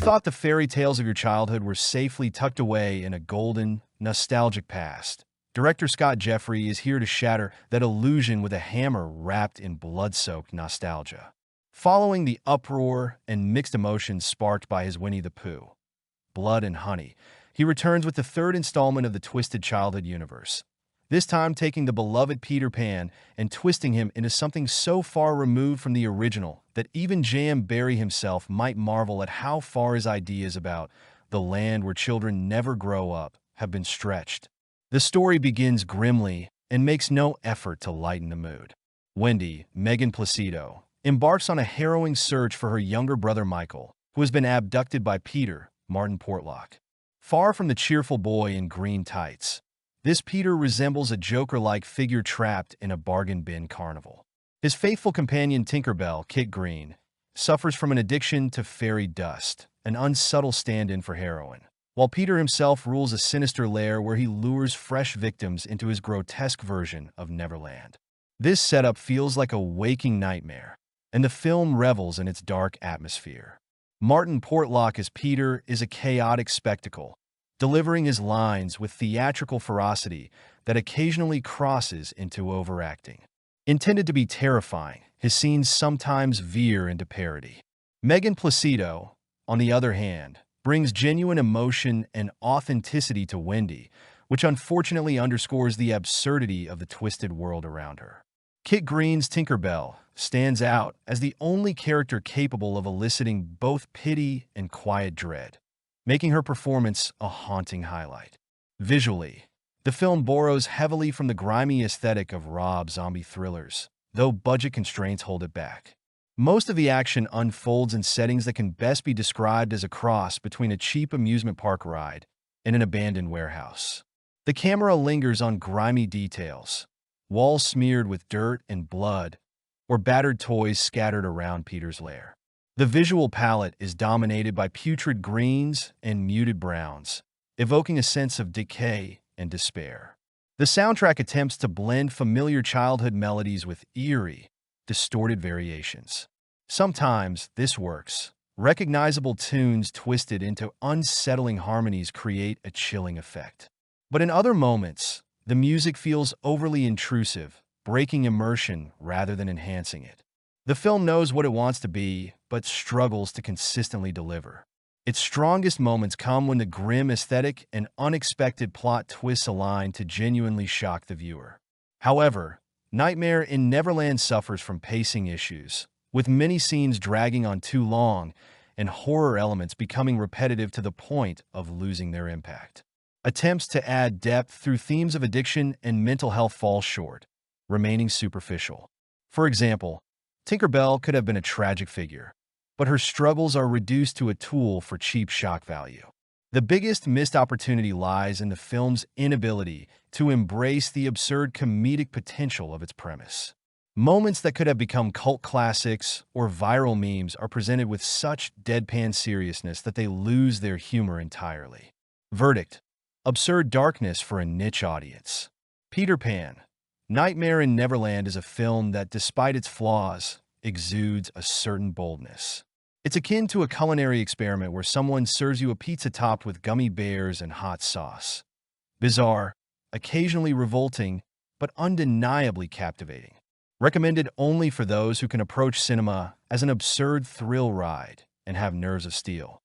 thought the fairy tales of your childhood were safely tucked away in a golden, nostalgic past, director Scott Jeffrey is here to shatter that illusion with a hammer wrapped in blood-soaked nostalgia. Following the uproar and mixed emotions sparked by his Winnie the Pooh, Blood and Honey, he returns with the third installment of the Twisted Childhood universe, this time taking the beloved Peter Pan and twisting him into something so far removed from the original that even J.M. Barrie himself might marvel at how far his ideas about the land where children never grow up have been stretched. The story begins grimly and makes no effort to lighten the mood. Wendy, Megan Placido, embarks on a harrowing search for her younger brother Michael, who has been abducted by Peter, Martin Portlock. Far from the cheerful boy in green tights, this Peter resembles a Joker-like figure trapped in a bargain bin carnival. His faithful companion Tinkerbell, Kit Green, suffers from an addiction to fairy dust, an unsubtle stand-in for heroin, while Peter himself rules a sinister lair where he lures fresh victims into his grotesque version of Neverland. This setup feels like a waking nightmare, and the film revels in its dark atmosphere. Martin Portlock as Peter is a chaotic spectacle, delivering his lines with theatrical ferocity that occasionally crosses into overacting. Intended to be terrifying, his scenes sometimes veer into parody. Megan Placido, on the other hand, brings genuine emotion and authenticity to Wendy, which unfortunately underscores the absurdity of the twisted world around her. Kit Green's Tinkerbell stands out as the only character capable of eliciting both pity and quiet dread, making her performance a haunting highlight. Visually, the film borrows heavily from the grimy aesthetic of Rob Zombie thrillers, though budget constraints hold it back. Most of the action unfolds in settings that can best be described as a cross between a cheap amusement park ride and an abandoned warehouse. The camera lingers on grimy details, walls smeared with dirt and blood, or battered toys scattered around Peter's lair. The visual palette is dominated by putrid greens and muted browns, evoking a sense of decay and despair. The soundtrack attempts to blend familiar childhood melodies with eerie, distorted variations. Sometimes this works. Recognizable tunes twisted into unsettling harmonies create a chilling effect. But in other moments, the music feels overly intrusive, breaking immersion rather than enhancing it. The film knows what it wants to be, but struggles to consistently deliver. Its strongest moments come when the grim aesthetic and unexpected plot twists align to genuinely shock the viewer. However, Nightmare in Neverland suffers from pacing issues, with many scenes dragging on too long and horror elements becoming repetitive to the point of losing their impact. Attempts to add depth through themes of addiction and mental health fall short, remaining superficial. For example, Tinkerbell could have been a tragic figure, but her struggles are reduced to a tool for cheap shock value. The biggest missed opportunity lies in the film's inability to embrace the absurd comedic potential of its premise. Moments that could have become cult classics or viral memes are presented with such deadpan seriousness that they lose their humor entirely. Verdict: absurd darkness for a niche audience. Peter Pan, Nightmare in Neverland is a film that, despite its flaws, exudes a certain boldness. It's akin to a culinary experiment where someone serves you a pizza topped with gummy bears and hot sauce. Bizarre, occasionally revolting, but undeniably captivating. Recommended only for those who can approach cinema as an absurd thrill ride and have nerves of steel.